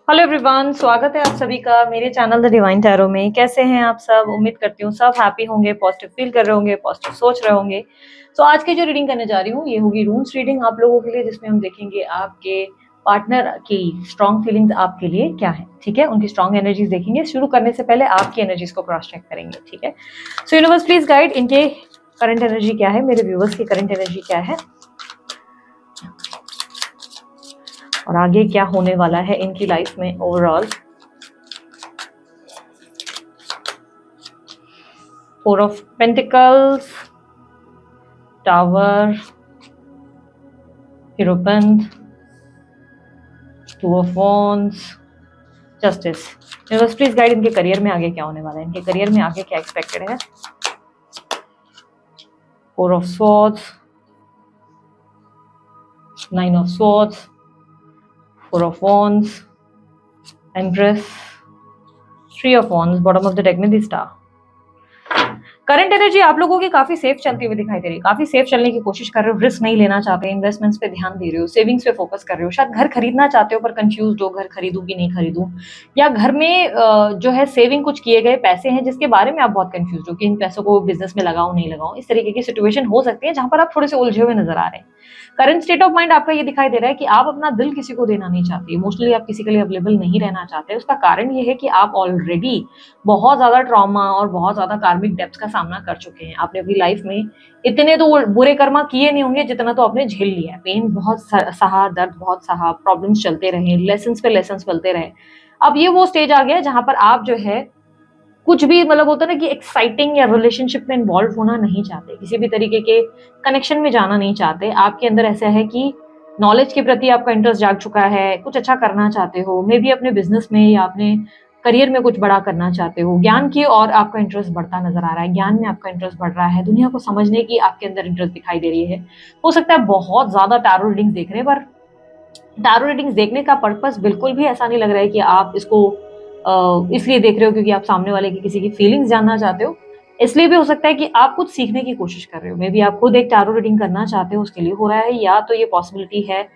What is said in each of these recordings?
Hello everyone, स्वागत है आप सभी का मेरे चैनल द डिवाइन टैरो में। कैसे हैं आप सब? उम्मीद करती हूँ सब हैप्पी होंगे, पॉजिटिव फील कर रहे होंगे, पॉजिटिव सोच रहे होंगे। तो आज की जो रीडिंग करने जा रही हूँ ये होगी रून्स रीडिंग आप लोगों के लिए, जिसमें हम देखेंगे आपके पार्टनर की स्ट्रॉन्ग फीलिंग्स आपके लिए क्या है। ठीक है, उनकी स्ट्रॉन्ग एनर्जीज देखेंगे। शुरू करने से पहले आपकी एनर्जीज को क्रॉस चेक करेंगे। ठीक है, सो यूनिवर्स प्लीज गाइड इनके करंट एनर्जी क्या है, मेरे व्यूवर्स की करंट एनर्जी क्या है और आगे क्या होने वाला है इनकी लाइफ में overall. Four of pentacles, tower, hierophant, two of wands, justice. Universe please guide इनके करियर में आगे क्या होने वाला है, इनके करियर में आगे क्या एक्सपेक्टेड है। Four of swords, nine of swords, four of wands, empress, three of wands, bottom of the deck में द स्टार। करंट एनर्जी आप लोगों की काफी सेफ चलती हुई दिखाई दे रही है। काफी सेफ चलने की कोशिश कर रहे हो, रिस्क नहीं लेना चाहते, इन्वेस्टमेंट्स पे ध्यान दे रहे हो, सेविंग्स पे फोकस कर रहे हो, शायद घर खरीदना चाहते हो पर कंफ्यूज हो, घर खरीदूं कि नहीं खरीदूं, या घर में जो है सेविंग कुछ किए गए पैसे हैं जिसके बारे में आप बहुत कंफ्यूज हो कि इन पैसों को बिजनेस में लगाऊं नहीं लगाऊं। इस तरीके की सिचुएशन हो सकती है जहां पर आप थोड़े से उलझे हुए नजर आ रहे हैं। करंट स्टेट ऑफ माइंड आपका ये दिखाई दे रहा है कि आप अपना दिल किसी को देना नहीं चाहते, इमोशनली आप किसी के लिए अवेलेबल नहीं रहना चाहते। उसका कारण ये है कि आप ऑलरेडी बहुत ज्यादा ट्रॉमा और बहुत ज्यादा कार्मिक डेप्थ का सामना कर चुके हैं। आपने अपनी लाइफ में इतने तो बुरे कर्मा किए नहीं होंगे जितना तो आपने झेल लिया है। पेन बहुत सहा, दर्द बहुत सहा, प्रॉब्लम्स चलते रहे, लेसन्स पे लेसन्स मिलते रहे। अब ये वो स्टेज आ गया जहां पर आप जो है कुछ भी मतलब होता है ना कि एक्साइटिंग या रिलेशनशिप में इन्वॉल्व होना नहीं चाहते, किसी भी तरीके के कनेक्शन में जाना नहीं चाहते। आपके अंदर ऐसा है कि नॉलेज के प्रति आपका इंटरेस्ट जाग चुका है, कुछ अच्छा करना चाहते हो, मे बी अपने बिजनेस में या अपने करियर में कुछ बड़ा करना चाहते हो। ज्ञान की और आपका इंटरेस्ट बढ़ता नजर आ रहा है, ज्ञान में आपका इंटरेस्ट बढ़ रहा है, दुनिया को समझने की आपके अंदर इंटरेस्ट दिखाई दे रही है। हो सकता है बहुत ज्यादा टैरो रीडिंग्स देख रहे हैं, पर टैरो रीडिंग्स देखने का पर्पस बिल्कुल भी ऐसा नहीं लग रहा है कि आप इसको इसलिए देख रहे हो क्योंकि आप सामने वाले की किसी की फीलिंग्स जानना चाहते हो। इसलिए भी हो सकता है कि आप कुछ सीखने की कोशिश कर रहे हो, मे बी आप खुद एक टैरो रीडिंग करना चाहते हो, उसके लिए हो रहा है। या तो ये पॉसिबिलिटी है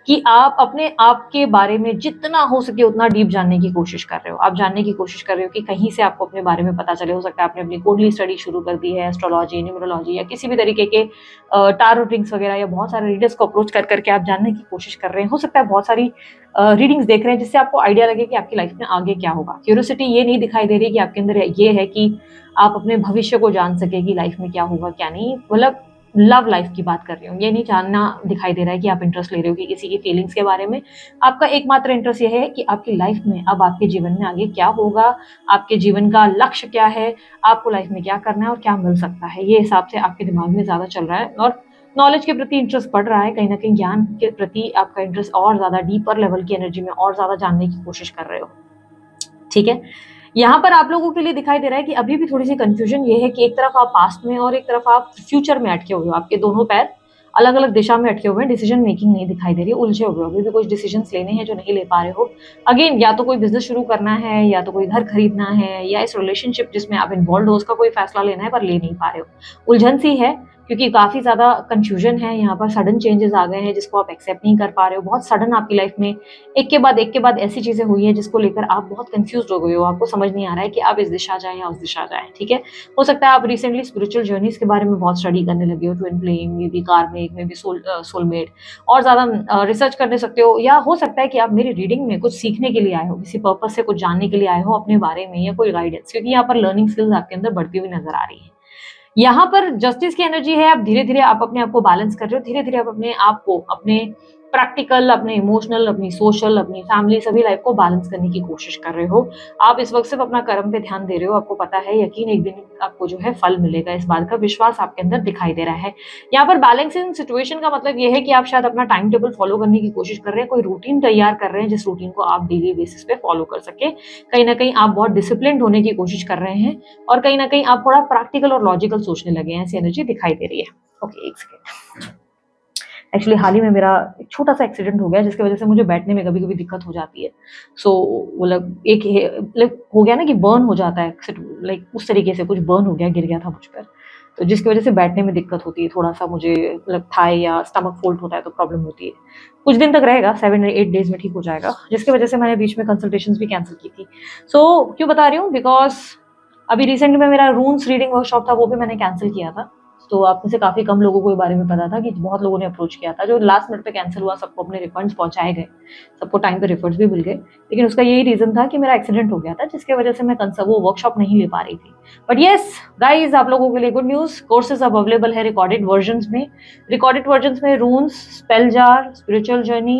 कि आप अपने आप के बारे में जितना हो सके उतना डीप जानने की कोशिश कर रहे हो। आप जानने की कोशिश कर रहे हो कि कहीं से आपको अपने बारे में पता चले। हो सकता है आपने अपनी कुंडली स्टडी शुरू कर दी है, एस्ट्रोलॉजी, न्यूमरोलॉजी या किसी भी तरीके के टारो रीडिंग्स वगैरह, या बहुत सारे रीडर्स को अप्रोच कर करके आप जानने की कोशिश कर रहे हैं। हो सकता है बहुत सारी रीडिंग्स देख रहे हैं जिससे आपको आइडिया लगे कि आपकी लाइफ में आगे क्या होगा। क्यूरियोसिटी ये नहीं दिखाई दे रही कि आपके अंदर ये है कि आप अपने भविष्य को जान सके कि लाइफ में क्या होगा क्या नहीं। मतलब लव लाइफ की बात कर रही हूँ, ये नहीं जानना दिखाई दे रहा है कि आप इंटरेस्ट ले रहे हो कि किसी की फीलिंग्स के बारे में। आपका एकमात्र इंटरेस्ट ये है कि आपकी लाइफ में अब आपके जीवन में आगे क्या होगा, आपके जीवन का लक्ष्य क्या है, आपको लाइफ में क्या करना है और क्या मिल सकता है। ये हिसाब से आपके दिमाग में ज्यादा चल रहा है और नॉलेज के प्रति इंटरेस्ट बढ़ रहा है। कहीं ना कहीं ज्ञान के प्रति आपका इंटरेस्ट और ज्यादा डीपर लेवल की एनर्जी में और ज्यादा जानने की कोशिश कर रहे हो। ठीक है, यहाँ पर आप लोगों के लिए दिखाई दे रहा है कि अभी भी थोड़ी सी कंफ्यूजन ये है कि एक तरफ आप पास्ट में और एक तरफ आप फ्यूचर में अटके हुए हो। आपके दोनों पैर अलग अलग दिशा में अटके हुए हैं, डिसीजन मेकिंग नहीं दिखाई दे रही, उलझे हुए हो। अभी भी कुछ डिसीजंस लेने हैं जो नहीं ले पा रहे हो। अगेन, या तो कोई बिजनेस शुरू करना है, या तो कोई घर खरीदना है, या इस रिलेशनशिप जिसमें आप इन्वॉल्व हो उसका कोई फैसला लेना है पर ले नहीं पा रहे हो। उलझन सी है क्योंकि काफी ज्यादा कंफ्यूजन है यहाँ पर। सडन चेंजेस आ गए हैं जिसको आप एक्सेप्ट नहीं कर पा रहे हो। बहुत सडन आपकी लाइफ में एक के बाद ऐसी चीजें हुई हैं जिसको लेकर आप बहुत कंफ्यूज हो गए हो। आपको समझ नहीं आ रहा है कि आप इस दिशा जाएं या उस दिशा जाएं। ठीक है, हो सकता है आप रिसेंटली स्पिरिचुअल जर्नीज के बारे में बहुत स्टडी करने लगे हो, ट्विन फ्लेम, मे बी कार्मिक, मे बी सोलमेट, और ज्यादा रिसर्च करने सकते हो। या हो सकता है कि आप मेरी रीडिंग में कुछ सीखने के लिए आए हो, किसी पर्पज से कुछ जानने के लिए आए हो अपने बारे में, या कोई गाइडेंस, क्योंकि यहाँ पर लर्निंग स्किल्स आपके अंदर बढ़ती हुई नजर आ रही है। यहाँ पर जस्टिस की एनर्जी है। आप धीरे धीरे आप अपने आप को बैलेंस कर रहे हो, धीरे धीरे आप अपने आप को, अपने प्रैक्टिकल, अपने इमोशनल, अपनी सोशल, अपनी फैमिली, सभी लाइफ को बैलेंस करने की कोशिश कर रहे हो। आप इस वक्त सिर्फ अपना कर्म पे ध्यान दे रहे हो। आपको पता है, यकीन, एक दिन आपको जो है फल मिलेगा, इस बात का विश्वास आपके अंदर दिखाई दे रहा है। यहाँ पर बैलेंसिंग सिचुएशन का मतलब ये है कि आप शायद अपना टाइम टेबल फॉलो करने की कोशिश कर रहे हैं, कोई रूटीन तैयार कर रहे हैं जिस रूटीन को आप डेली बेसिस पे फॉलो कर सके। कहीं ना कहीं आप बहुत डिसिप्लिन होने की कोशिश कर रहे हैं और कहीं ना कहीं आप थोड़ा प्रैक्टिकल और लॉजिकल सोचने लगे हैं, ऐसी एनर्जी दिखाई दे रही है। ओके, एक सेकेंड। एक्चुअली हाल ही में मेरा एक छोटा सा एक्सीडेंट हो गया जिसकी वजह से मुझे बैठने में कभी कभी दिक्कत हो जाती है। सो मतलब एक हो गया ना कि बर्न हो जाता है, लाइक उस तरीके से कुछ बर्न हो गया, गिर गया था मुझ पर। तो जिसकी वजह से बैठने में दिक्कत होती है, थोड़ा सा मुझे मतलब थाई या स्टमक फोल्ड होता है तो प्रॉब्लम होती है। कुछ दिन तक रहेगा, 7 या 8 डेज में ठीक हो जाएगा, जिसकी वजह से मैंने बीच में कंसल्टेशंस भी कैंसिल की थी। सो क्यों बता रही हूँ, बिकॉज अभी रिसेंट में मेरा रून्स रीडिंग वर्कशॉप था, वो भी मैंने कैंसिल किया था। तो आप में से काफ़ी कम लोगों को इस बारे में पता था कि बहुत लोगों ने अप्रोच किया था, जो लास्ट मिनट पे कैंसिल हुआ, सबको अपने रिफंड्स पहुंचाए गए, सबको टाइम पे रिफंड्स भी मिल गए, लेकिन उसका यही रीज़न था कि मेरा एक्सीडेंट हो गया था, जिसकी वजह से मैं वो वर्कशॉप नहीं ले पा रही थी। बट येस गाइज, आप लोगों के लिए गुड न्यूज़, कोर्सेज अब अवेलेबल है रिकॉर्डेड वर्जन में रून्स, spell jar, spiritual journey,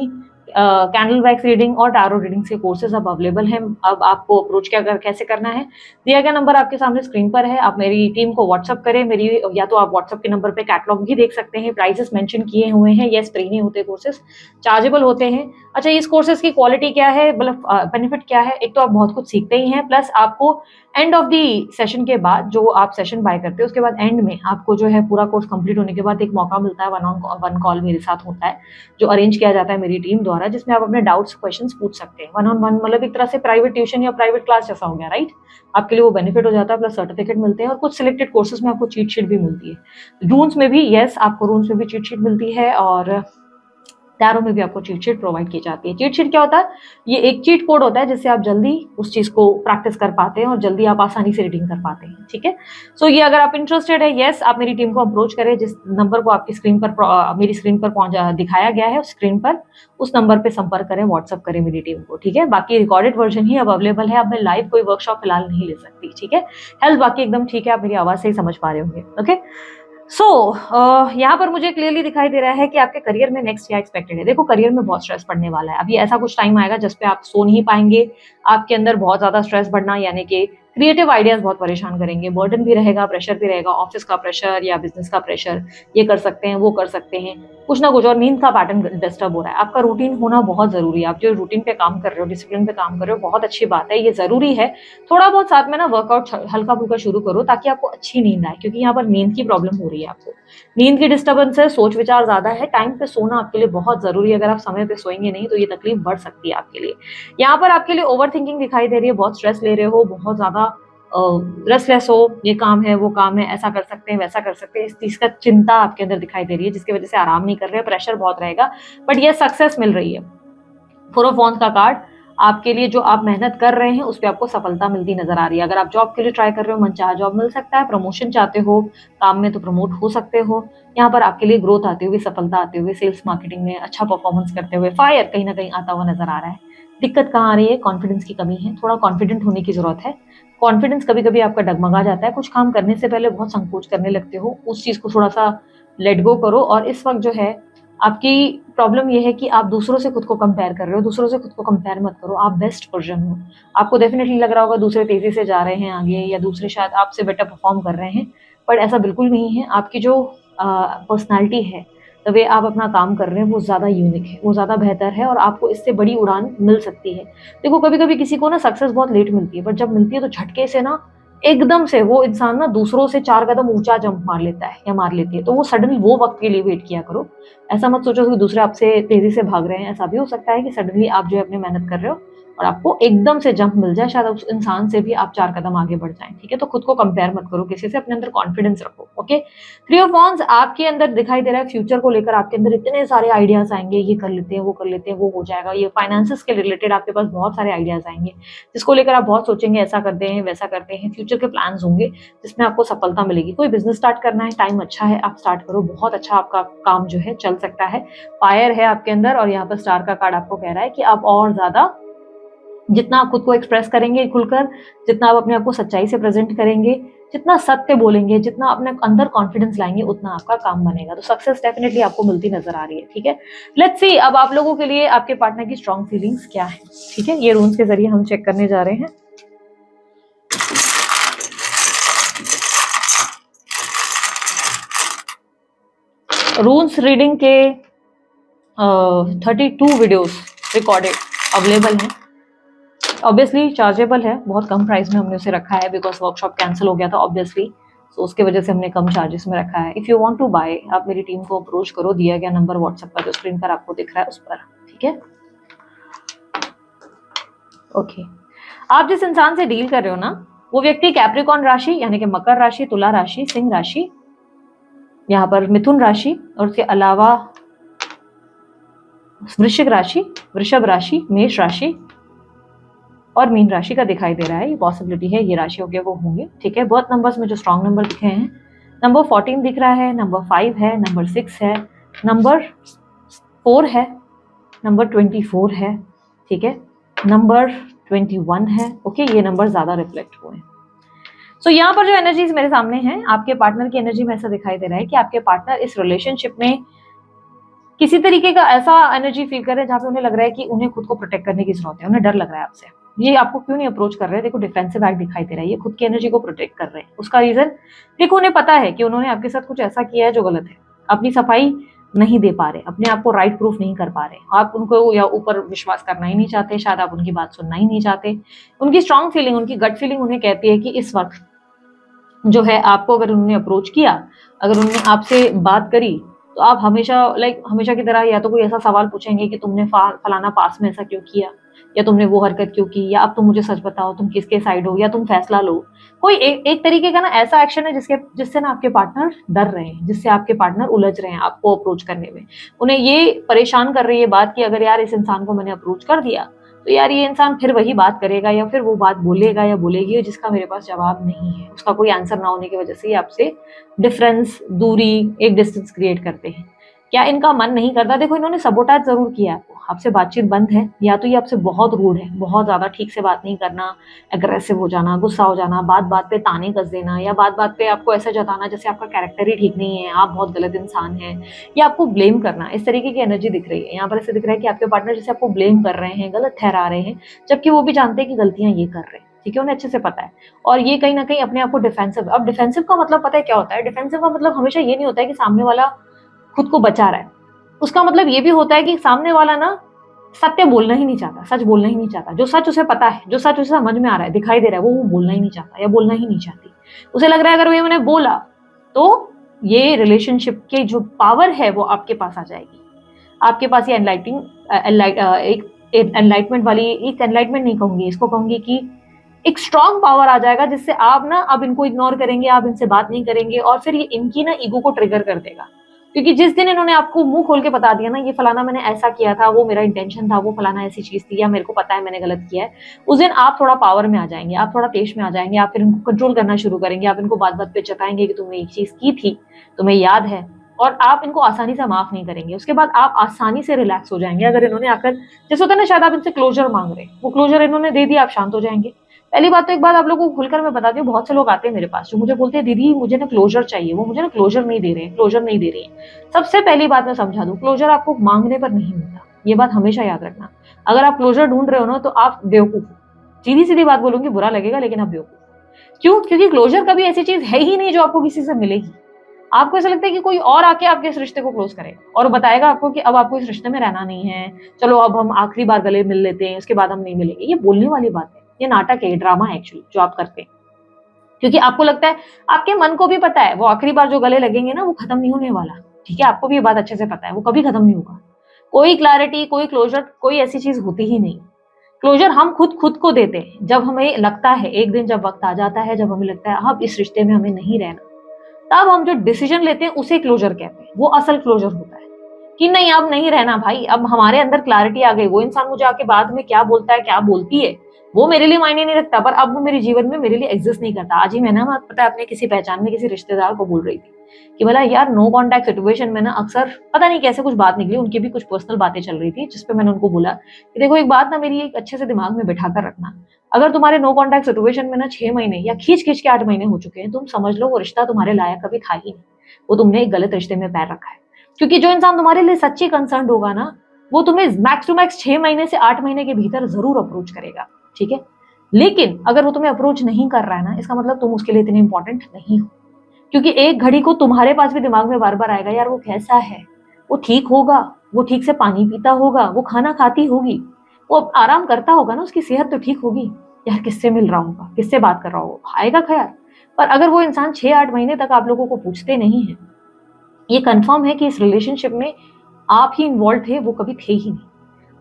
candle wax reading और टैरो रीडिंग्स के कोर्सेज अब अवेलेबल हैं। अब आपको अप्रोच कैसे करना है, दिया गया नंबर आपके सामने स्क्रीन पर है। आप मेरी टीम को व्हाट्सअप करें, मेरी या तो आप व्हाट्सअप के नंबर पे कैटलॉग भी देख सकते हैं, प्राइसेस मेंशन किए हुए हैं। येस, फ्री नहीं होते कोर्सेज, चार्जेबल होते हैं। अच्छा, इस कोर्सेज की क्वालिटी क्या है, मतलब बेनिफिट क्या है, एक तो आप बहुत कुछ सीखते ही हैं, प्लस आपको एंड ऑफ दी सेशन के बाद, जो आप सेशन बाय करते हैं उसके बाद एंड में आपको जो है पूरा कोर्स कंप्लीट होने के बाद एक मौका मिलता है, वन कॉल मेरे साथ होता है, जो अरेंज किया जाता है मेरी टीम द्वारा, जिसमें आप अपने डाउट्स क्वेश्चंस पूछ सकते हैं। 1-on-1 मतलब एक तरह से प्राइवेट ट्यूशन या प्राइवेट क्लास जैसा हो गया, राइट। आपके लिए वो बेनिफिट हो जाता है, प्लस सर्टिफिकेट मिलते हैं और कुछ सिलेक्टेड कोर्सेज में आपको चीट शीट भी मिलती है। रून्स में भी, यस, आपको रून्स में भी चीट शीट मिलती है और टैरो में भी आपको चीट शीट प्रोवाइड की जाती है। चीट शीट क्या होता है, ये एक चीट कोड होता है जिससे आप जल्दी उस चीज को प्रैक्टिस कर पाते हैं और जल्दी आप आसानी से रीडिंग कर पाते हैं, ठीक है। सो ये अगर आप इंटरेस्टेड है, यस, आप मेरी टीम को अप्रोच करें, जिस नंबर को आपकी स्क्रीन पर मेरी स्क्रीन पर दिखाया गया है स्क्रीन पर, उस नंबर पे संपर्क करें, व्हाट्सअप करें मेरी टीम को, ठीक है। बाकी रिकॉर्डेड वर्जन ही अब अवेलेबल है, अब मैं लाइव कोई वर्कशॉप फिलहाल नहीं ले सकती, ठीक है। हेल्थ बाकी एकदम ठीक है, आप मेरी आवाज से ही समझ पा रहे होंगे, ओके। सो यहाँ पर मुझे क्लियरली दिखाई दे रहा है कि आपके करियर में नेक्स्ट क्या एक्सपेक्टेड है। देखो, करियर में बहुत स्ट्रेस पड़ने वाला है, अभी ऐसा कुछ टाइम आएगा जिस पे आप सो नहीं पाएंगे, आपके अंदर बहुत ज्यादा स्ट्रेस बढ़ना, यानी कि क्रिएटिव आइडियाज बहुत परेशान करेंगे, बर्डन भी रहेगा, प्रेशर भी रहेगा, ऑफिस का प्रेशर या बिजनेस का प्रेशर, ये कर सकते हैं, वो कर सकते हैं, कुछ ना कुछ, और नींद का पैटर्न डिस्टर्ब हो रहा है। आपका रूटीन होना बहुत जरूरी है, आप जो रूटीन पे काम कर रहे हो, डिसिप्लिन पे काम कर रहे हो, बहुत अच्छी बात है, ये जरूरी है। थोड़ा बहुत साथ में ना वर्कआउट हल्का फुल्का शुरू करो, ताकि आपको अच्छी नींद आए, क्योंकि यहाँ पर नींद की प्रॉब्लम हो रही है आपको, नींद की डिस्टर्बेंस है, सोच विचार ज्यादा है, टाइम पे सोना आपके लिए बहुत जरूरी है। अगर आप समय पे सोएंगे नहीं तो ये तकलीफ बढ़ सकती है आपके लिए। यहाँ पर आपके लिए ओवर थिंकिंग दिखाई दे रही है, बहुत स्ट्रेस ले रहे हो, बहुत ज्यादा रेस्टलेस हो, ये काम है, वो काम है, ऐसा कर सकते हैं, वैसा कर सकते हैं, इस चीज का चिंता आपके अंदर दिखाई दे रही है, जिसकी वजह से आराम नहीं कर रहे हैं, प्रेशर बहुत रहेगा, बट ये सक्सेस मिल रही है। 4 ऑफ का कार्ड आपके लिए, जो आप मेहनत कर रहे हैं उस पर आपको सफलता मिलती नजर आ रही है। अगर आप जॉब के लिए ट्राई कर रहे हो, मनचाहा जॉब मिल सकता है, प्रमोशन चाहते हो काम में तो प्रमोट हो सकते हो, यहाँ पर आपके लिए ग्रोथ आती हुई, सफलता आते हुए, सेल्स मार्केटिंग में अच्छा परफॉर्मेंस करते हुए, फायर कहीं ना कहीं आता हुआ नजर आ रहा है। दिक्कत कहाँ आ रही है, कॉन्फिडेंस की कमी है, थोड़ा कॉन्फिडेंट होने की जरूरत है। कॉन्फिडेंस कभी कभी आपका डगमगा जाता है, कुछ काम करने से पहले बहुत संकोच करने लगते हो, उस चीज को थोड़ा सा लेट गो करो। और इस वक्त जो है आपकी प्रॉब्लम यह है कि आप दूसरों से खुद को कंपेयर कर रहे हो, दूसरों से खुद को कंपेयर मत करो, आप बेस्ट वर्जन हो। आपको डेफिनेटली लग रहा होगा दूसरे तेजी से जा रहे हैं आगे, या दूसरे शायद आपसे बेटर परफॉर्म कर रहे हैं, बट ऐसा बिल्कुल नहीं है। आपकी जो पर्सनालिटी है, द वे आप अपना काम कर रहे हैं, वो ज़्यादा यूनिक है, वो ज़्यादा बेहतर है, और आपको इससे बड़ी उड़ान मिल सकती है। देखो, कभी कभी किसी को ना सक्सेस बहुत लेट मिलती है, बट जब मिलती है तो झटके से ना, एकदम से वो इंसान ना दूसरों से 4 कदम ऊंचा जंप मार लेता है या मार लेती है, तो वो सडनली वो वक्त के लिए वेट किया करो। ऐसा मत सोचो कि दूसरे आपसे तेजी से भाग रहे हैं, ऐसा भी हो सकता है कि सडनली आप जो है अपनी मेहनत कर रहे हो और आपको एकदम से जंप मिल जाए, शायद उस इंसान से भी आप 4 कदम आगे बढ़ जाएं, ठीक है। तो खुद को कंपेयर मत करो किसी से, अपने अंदर कॉन्फिडेंस रखो, ओके। 3 ऑफ वांड्स आपके अंदर दिखाई दे रहा है, फ्यूचर को लेकर आपके अंदर इतने सारे आइडियाज आएंगे, ये कर लेते हैं, वो कर लेते हैं, वो हो जाएगा, ये फाइनेंसेस के रिलेटेड आपके पास बहुत सारे आइडियाज आएंगे, जिसको लेकर आप बहुत सोचेंगे, ऐसा करते हैं, वैसा करते हैं, फ्यूचर के प्लान्स होंगे जिसमें आपको सफलता मिलेगी। कोई बिजनेस स्टार्ट करना है, टाइम अच्छा है, आप स्टार्ट करो, बहुत अच्छा आपका काम जो है चल सकता है। फायर है आपके अंदर, और यहाँ पर स्टार का कार्ड आपको कह रहा है कि आप और ज्यादा जितना आप खुद को एक्सप्रेस करेंगे खुलकर, जितना आप अपने आप को सच्चाई से प्रेजेंट करेंगे, जितना सत्य बोलेंगे, जितना अपने अंदर कॉन्फिडेंस लाएंगे, उतना आपका काम बनेगा। तो सक्सेस डेफिनेटली आपको मिलती नजर आ रही है, ठीक है। लेट्स सी अब आप लोगों के लिए आपके पार्टनर की स्ट्रॉन्ग फीलिंग्स क्या है, ठीक है। ये रून्स के जरिए हम चेक करने जा रहे हैं। रून्स रीडिंग के 32 वीडियोस रिकॉर्डेड अवेलेबल हैं, ऑब्वियसली चार्जेबल है, बहुत कम प्राइस में हमने उसे रखा है, बिकॉज वर्कशॉप कैंसिल हो गया था ऑब्वियसली, तो उसके वजह से हमने कम चार्जेस में रखा है। If you want to buy, आप मेरी टीम को अप्रोच करो, दिया गया नंबर व्हाट्सएप पर जो स्क्रीन पर आपको दिख रहा है उस पर, ठीक है। ओके, आप जिस इंसान से डील कर रहे हो ना, वो व्यक्ति कैप्रिकॉर्न राशि यानी कि मकर राशि, तुला राशि, सिंह राशि यहाँ पर मिथुन राशि और उसके अलावा वृश्चिक राशि, वृषभ राशि, मेष राशि और मीन राशि का दिखाई दे रहा है। ये पॉसिबिलिटी है ये राशियों के वो होंगे, ठीक है। बर्थ नंबर्स में जो स्ट्रॉन्ग नंबर दिखे हैं, नंबर 14 दिख रहा है, नंबर 5 है, नंबर 6 है, नंबर 4 है, नंबर 24 है, ठीक है, नंबर 21 है। ओके, ये नंबर ज्यादा रिफ्लेक्ट हुए हैं। सो यहाँ पर जो एनर्जीज मेरे सामने हैं, आपके पार्टनर की एनर्जी में ऐसा दिखाई दे रहा है कि आपके पार्टनर इस रिलेशनशिप में किसी तरीके का ऐसा एनर्जी फील कर रहे हैं जहाँ पे उन्हें लग रहा है कि उन्हें खुद को प्रोटेक्ट करने की जरूरत है, उन्हें डर लग रहा है आपसे। ये आपको क्यों नहीं अप्रोच कर रहे हैं? देखो, डिफेंसिव एक्ट दिखाई दे रहा है, ये खुद की एनर्जी को प्रोटेक्ट कर रहे हैं। उसका रीजन देखो, उन्हें पता है कि उन्होंने आपके साथ कुछ ऐसा किया है जो गलत है, अपनी सफाई नहीं दे पा रहे, अपने आप को राइट प्रूफ नहीं कर पा रहे, आप उनको या ऊपर विश्वास करना ही नहीं चाहते, शायद आप उनकी बात सुनना ही नहीं चाहते। उनकी स्ट्रांग फीलिंग, उनकी गट फीलिंग उन्हें कहती है कि इस वक्त जो है आपको अगर उन्होंने अप्रोच किया, अगर उन्होंने आपसे बात करी, तो आप हमेशा हमेशा की तरह या तो कोई ऐसा सवाल पूछेंगे कि तुमने फलाना पास में ऐसा क्यों किया, या तुमने वो हरकत क्यों की, या अब तुम मुझे सच बताओ तुम किसके साइड हो, या तुम फैसला लो। कोई एक तरीके का ना ऐसा एक्शन है जिससे ना आपके पार्टनर डर रहे हैं, जिससे आपके पार्टनर उलझ रहे हैं आपको अप्रोच करने में। उन्हें ये परेशान कर रही है बात कि अगर यार इस इंसान को मैंने अप्रोच कर दिया तो यार ये इंसान फिर वही बात करेगा या फिर वो बात बोलेगा या बोलेगी जिसका मेरे पास जवाब नहीं है, उसका कोई आंसर ना होने की वजह से ये आपसे डिफरेंस, दूरी, एक डिस्टेंस क्रिएट करते हैं। क्या इनका मन नहीं करता? देखो, इन्होंने सबोटाज जरूर किया आपको, आपसे बातचीत बंद है, या तो ये आपसे बहुत रूड है, बहुत ज्यादा ठीक से बात नहीं करना, एग्रेसिव हो जाना, गुस्सा हो जाना, बात बात पे ताने कस देना, या बात बात पे आपको ऐसा जताना जैसे आपका कैरेक्टर ही ठीक नहीं है, आप बहुत गलत इंसान हैं, या आपको ब्लेम करना। इस तरीके की एनर्जी दिख रही है यहाँ पर। ऐसे दिख रहा है कि आपके पार्टनर जैसे आपको ब्लेम कर रहे हैं, गलत ठहरा रहे हैं, जबकि वो भी जानते हैं कि गलतियां ये कर रहे हैं, ठीक है, उन्हें अच्छे से पता है। और ये कहीं ना कहीं अपने आप को डिफेंसिव, अब डिफेंसिव का मतलब पता है क्या होता है? डिफेंसिव का मतलब हमेशा ये नहीं होता है कि सामने वाला खुद को बचा रहा है, उसका मतलब ये भी होता है कि सामने वाला ना सत्य बोलना ही नहीं चाहता, सच बोलना ही नहीं चाहता। जो सच उसे पता है, जो सच उसे समझ में आ रहा है, दिखाई दे रहा है, वो बोलना ही नहीं चाहता या बोलना ही नहीं चाहती। उसे लग रहा है अगर वो मैंने बोला तो ये रिलेशनशिप की जो पावर है वो आपके पास आ जाएगी, आपके पास ये एक एनलाइटमेंट वाली, एक एनलाइटमेंट नहीं कहूंगी इसको, कहूंगी कि एक स्ट्रॉन्ग पावर आ जाएगा जिससे आप ना अब इनको इग्नोर करेंगे, आप इनसे बात नहीं करेंगे, और फिर ये इनकी ना ईगो को ट्रिगर कर देगा। क्योंकि जिस दिन इन्होंने आपको मुंह खोल के बता दिया ना, ये फलाना मैंने ऐसा किया था, वो मेरा इंटेंशन था, वो फलाना ऐसी चीज थी, या मेरे को पता है मैंने गलत किया है, उस दिन आप थोड़ा पावर में आ जाएंगे, आप थोड़ा तेज में आ जाएंगे, आप फिर इनको कंट्रोल करना शुरू करेंगे, आप इनको बात बात पे चताएंगे कि तुमने एक चीज की थी, तुम्हें याद है, और आप इनको आसानी से माफ नहीं करेंगे। उसके बाद आप आसानी से रिलैक्स हो जाएंगे। अगर इन्होंने आकर, जैसे होता है ना, शायद आप इनसे क्लोजर मांग रहे हैं, वो क्लोजर इन्होंने दे दिया, आप शांत हो जाएंगे। पहली बात तो एक बात आप लोगों को खुलकर मैं बताती हूँ, बहुत से लोग आते हैं मेरे पास जो मुझे बोलते हैं दीदी मुझे ना क्लोजर चाहिए, वो मुझे ना क्लोजर नहीं दे रहे हैं, क्लोजर नहीं दे रही है। सबसे पहली बात मैं समझा दूं, क्लोजर आपको मांगने पर नहीं मिलता, ये बात हमेशा याद रखना। अगर आप क्लोजर ढूंढ रहे हो ना तो आप बेवकूफ हो, सीधी सीधी बात बोलूंगी, बुरा लगेगा लेकिन आप बेवकूफ। क्यों? क्योंकि क्लोजर कभी ऐसी चीज है ही नहीं जो आपको किसी से मिलेगी। आपको ऐसा लगता है कि कोई और आके आपके इस रिश्ते को क्लोज करे और बताएगा आपको कि अब आपको इस रिश्ते में रहना नहीं है, चलो अब हम आखिरी बार गले मिल लेते हैं, उसके बाद हम नहीं मिलेंगे। ये बोलने वाली बात है, ये नाटक है, ये ड्रामा है एक्चुअली जो आप करते हैं। क्योंकि आपको लगता है, आपके मन को भी पता है वो आखिरी बार जो गले लगेंगे ना वो खत्म नहीं होने वाला, ठीक है, आपको भी ये बात अच्छे से पता है वो कभी खत्म नहीं होगा। कोई क्लैरिटी, कोई क्लोजर, कोई ऐसी चीज होती ही नहीं। क्लोजर हम खुद खुद को देते हैं जब हमें लगता है, एक दिन जब वक्त आ जाता है, जब हमें लगता है अब इस रिश्ते में हमें नहीं रहना, तब हम जो डिसीजन लेते हैं उसे क्लोजर कहते हैं। वो असल क्लोजर होता है कि नहीं अब नहीं रहना भाई, अब हमारे अंदर क्लैरिटी आ गई। वो इंसान मुझे आके बाद में क्या बोलता है, क्या बोलती है, वो मेरे लिए मायने नहीं रखता, पर अब वो मेरे जीवन में मेरे लिए एग्जिस्ट नहीं करता। आज ही मैं ना, पता है, अपने किसी पहचान में किसी रिश्तेदार को बोल रही थी कि बोला यार नो कॉन्टैक्ट सिचुएशन में ना अक्सर पता नहीं कैसे कुछ बात निकली, उनकी भी कुछ पर्सनल बातें चल रही थी, जिसपे मैंने उनको बोला कि देखो एक बात ना मेरी एक अच्छे से दिमाग में बैठा कर रखना, अगर तुम्हारे नो कॉन्टैक्ट सिचुएशन में ना 6 महीने या खींच खींच के 8 महीने हो चुके हैं, तुम समझ लो वो रिश्ता तुम्हारे लायक कभी था ही नहीं, वो तुमने एक गलत रिश्ते में पैर रखा है। क्योंकि जो इंसान तुम्हारे लिए सच्ची कंसर्न होगा ना, वो तुम्हें मैक्स टू मैक्स 6 महीने से 8 महीने के भीतर जरूर अप्रोच करेगा, ठीक है। लेकिन अगर वो तुम्हें अप्रोच नहीं कर रहा है ना, इसका मतलब तुम उसके लिए इतने इंपॉर्टेंट नहीं हो। क्योंकि एक घड़ी को तुम्हारे पास भी दिमाग में बार बार आएगा, यार वो कैसा है, वो ठीक होगा, वो ठीक से पानी पीता होगा, वो खाना खाती होगी, वो आराम करता होगा ना, उसकी सेहत तो ठीक होगी, यार किससे मिल रहा होगा, किससे बात कर रहा होगा, आएगा ख्याल। पर अगर वो इंसान 6-8 महीने तक आप लोगों को पूछते नहीं है, ये कंफर्म है कि इस रिलेशनशिप में आप ही इन्वॉल्व थे, वो कभी थे ही नहीं,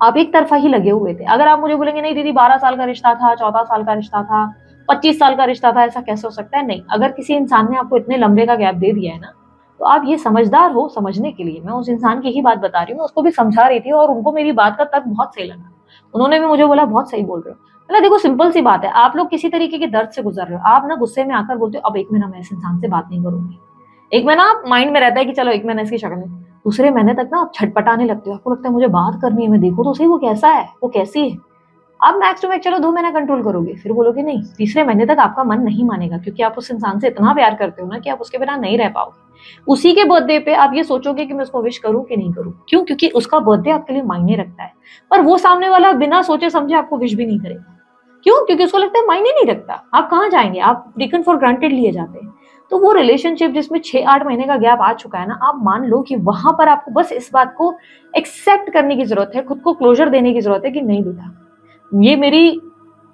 आप एक तरफा ही लगे हुए थे। अगर आप मुझे बोलेंगे नहीं दीदी 12 साल का रिश्ता था, 14 साल का रिश्ता था, 25 साल का रिश्ता था, ऐसा कैसे हो सकता है? नहीं, अगर किसी इंसान ने आपको इतने लंबे का गैप दे दिया है ना, तो आप ये समझदार हो समझने के लिए, मैं उस इंसान की ही बात बता रही हूँ, उसको भी समझा रही थी और उनको मेरी बात का तर्क बहुत सही लगा। उन्होंने भी मुझे बोला बहुत सही बोल रहे हो। मतलब देखो सिंपल सी बात है, आप लोग किसी तरीके के दर्द से गुजर रहे हो, आप ना गुस्से में आकर बोलते हो अब 1 महीना मैं इस इंसान से बात नहीं करूंगी। 1 महीना आप माइंड में रहता है कि चलो 1 महीना इसकी शक्ल में, दूसरे महीने तक ना आप छटपटाने लगते हो, आपको लगता है मुझे बात करनी है, मैं देखो तो सही वो कैसा है, वो कैसी है। आप मैक्स टू मैक्स चलो 2 महीना कंट्रोल करोगे, फिर बोलोगे नहीं, तीसरे महीने तक आपका मन नहीं मानेगा क्योंकि आप उस इंसान से इतना प्यार करते हो ना कि आप उसके बिना नहीं रह पाओगे। उसी के बर्थडे पे आप ये सोचोगे कि मैं उसको विश करूं कि नहीं करूं, क्यों? क्योंकि उसका बर्थडे आपके लिए मायने रखता है। पर वो सामने वाला बिना सोचे समझे आपको विश भी नहीं करेगा, क्यों? क्योंकि उसको लगता है मायने नहीं रखता, आप कहाँ जाएंगे, आप टेकन फॉर ग्रांटेड लिए जाते हैं। तो वो रिलेशनशिप जिसमें 6-8 महीने का गैप आ चुका है ना, आप मान लो कि वहां पर आपको बस इस बात को एक्सेप्ट करने की जरूरत है, खुद को क्लोजर देने की जरूरत है कि नहीं बेटा, ये मेरी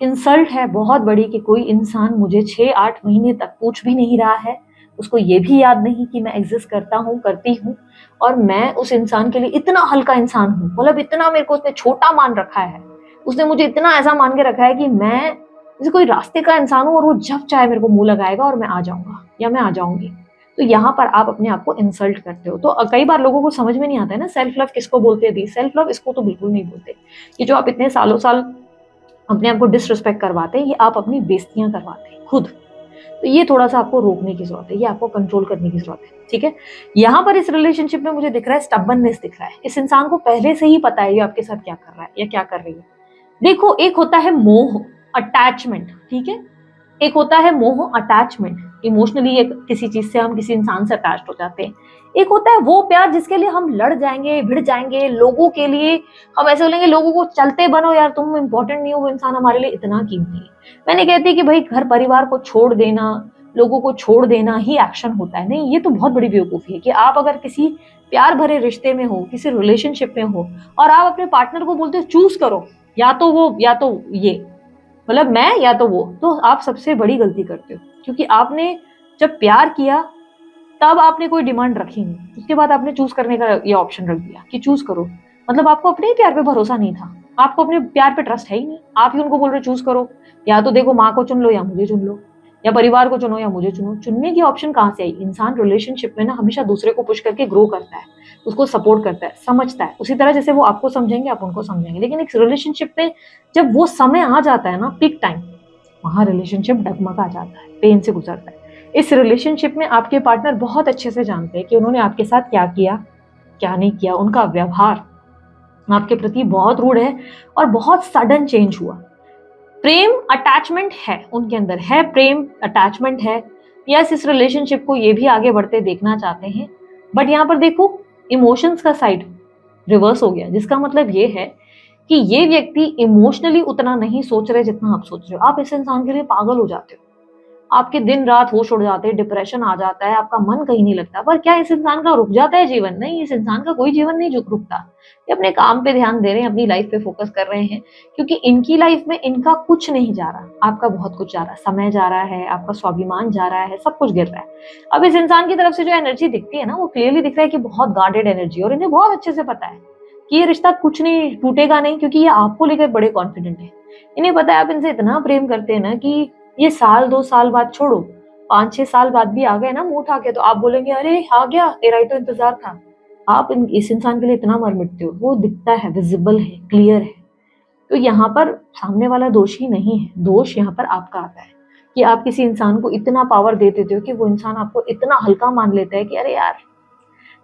इंसल्ट है बहुत बड़ी कि कोई इंसान मुझे 6-8 महीने तक पूछ भी नहीं रहा है, उसको ये भी याद नहीं कि मैं एग्जिस्ट करता हूँ, करती हूँ, और मैं उस इंसान के लिए इतना हल्का इंसान हूँ, मतलब इतना मेरे को उसने छोटा मान रखा है, उसने मुझे इतना ऐसा मान के रखा है कि मैं जैसे कोई रास्ते का इंसान हूँ और वो जब चाहे मेरे को मुंह लगाएगा और मैं आ जाऊंगा या मैं आ जाऊंगी। तो यहाँ पर आप अपने आप को इंसल्ट करते हो। तो कई बार लोगों को समझ में नहीं आता है ना सेल्फ लव किसको बोलते हैं। दी सेल्फ लव इसको तो बिल्कुल नहीं बोलते। ये जो आप इतने सालों साल अपने आप को डिसरिस्पेक्ट करवाते हैं, ये आप अपनी बेइज्जतियां करवाते हैं खुद। तो ये थोड़ा सा आपको रोकने की जरूरत है, ये आपको कंट्रोल करने की जरूरत है, ठीक है। यहाँ पर इस रिलेशनशिप में मुझे दिख रहा है स्टबर्ननेस दिख रहा है। इस इंसान को पहले से ही पता है ये आपके साथ क्या कर रहा है या क्या कर रही है। देखो एक होता है मोह, अटैचमेंट, ठीक है, एक होता है मोह अटैचमेंट, इमोशनली एक किसी चीज से हम किसी इंसान से अटैच्ड हो जाते हैं। एक होता है वो प्यार जिसके लिए हम लड़ जाएंगे, भिड़ जाएंगे, लोगों के लिए हम ऐसे बोलेंगे लोगों को चलते बनो यार, तुम इंपॉर्टेंट नहीं हो, वो इंसान हमारे लिए इतना कीमती है। मैं नहीं कहती कि भाई घर परिवार को छोड़ देना, लोगों को छोड़ देना ही एक्शन होता है, नहीं, ये तो बहुत बड़ी बेवकूफी है कि आप अगर किसी प्यार भरे रिश्ते में हो, किसी रिलेशनशिप में हो और आप अपने पार्टनर को बोलते हो चूज करो, या तो वो या तो ये, मतलब मैं या तो वो, तो आप सबसे बड़ी गलती करते हो। क्योंकि आपने जब प्यार किया तब आपने कोई डिमांड रखी नहीं, उसके बाद आपने चूज करने का ये ऑप्शन रख दिया कि चूज करो। मतलब आपको अपने ही प्यार पे भरोसा नहीं था, आपको अपने प्यार पे ट्रस्ट है ही नहीं, आप ही उनको बोल रहे चूज करो, या तो देखो माँ को चुन लो या मुझे चुन लो, या परिवार को चुनो या मुझे चुनो। चुनने की ऑप्शन कहाँ से आई? इंसान रिलेशनशिप में ना हमेशा दूसरे को पुश करके ग्रो करता है, उसको सपोर्ट करता है, समझता है, उसी तरह जैसे वो आपको समझेंगे आप उनको समझेंगे। लेकिन एक रिलेशनशिप में जब वो समय आ जाता है ना, पीक टाइम, वहां रिलेशनशिप डगमगा जाता है, पेन से गुजरता है। इस रिलेशनशिप में आपके पार्टनर बहुत अच्छे से जानते हैं कि उन्होंने आपके साथ क्या किया, क्या नहीं किया, उनका व्यवहार आपके प्रति बहुत रूड है और बहुत सडन चेंज हुआ। प्रेम अटैचमेंट है उनके अंदर, है प्रेम अटैचमेंट है, यस, इस रिलेशनशिप को ये भी आगे बढ़ते देखना चाहते हैं। बट यहाँ पर देखो इमोशंस का साइड रिवर्स हो गया, जिसका मतलब ये है कि ये व्यक्ति इमोशनली उतना नहीं सोच रहे जितना आप सोच रहे हो। आप इस इंसान के लिए पागल हो जाते हो, आपके दिन रात होश उड़ जाते हैं, डिप्रेशन आ जाता है, आपका मन कहीं नहीं लगता। पर क्या इस इंसान का रुक जाता है जीवन? नहीं, इस इंसान का कोई जीवन नहीं रुकता। ये अपने काम पे ध्यान दे रहे हैं, अपनी लाइफ पे फोकस कर रहे हैं, क्योंकि इनकी लाइफ में इनका कुछ नहीं जा रहा, आपका बहुत कुछ जा रहा है, समय जा रहा है, आपका स्वाभिमान जा रहा है, सब कुछ गिर रहा है। अब इस इंसान की तरफ से जो एनर्जी दिखती है ना, वो क्लियरली दिख रहा है कि बहुत गार्डेड एनर्जी, और इन्हें बहुत अच्छे से पता है कि ये रिश्ता कुछ नहीं टूटेगा नहीं, क्योंकि ये आपको लेकर बड़े कॉन्फिडेंट है। इन्हें पता है आप इनसे इतना प्रेम करते हैं ना कि ये साल 2 साल बाद छोड़ो, 5-6 साल बाद भी आ गए ना मुंह उठा के, तो आप बोलेंगे अरे आ गया, तेरा ही तो इंतजार था। आप इस इंसान के लिए इतना मर मिटते हो, वो दिखता है, विजिबल है, क्लियर है। तो यहाँ पर सामने वाला दोषी नहीं है, दोष यहाँ पर आपका आता है कि आप किसी इंसान को इतना पावर दे देते हो कि वो इंसान आपको इतना हल्का मान लेता है कि अरे यार,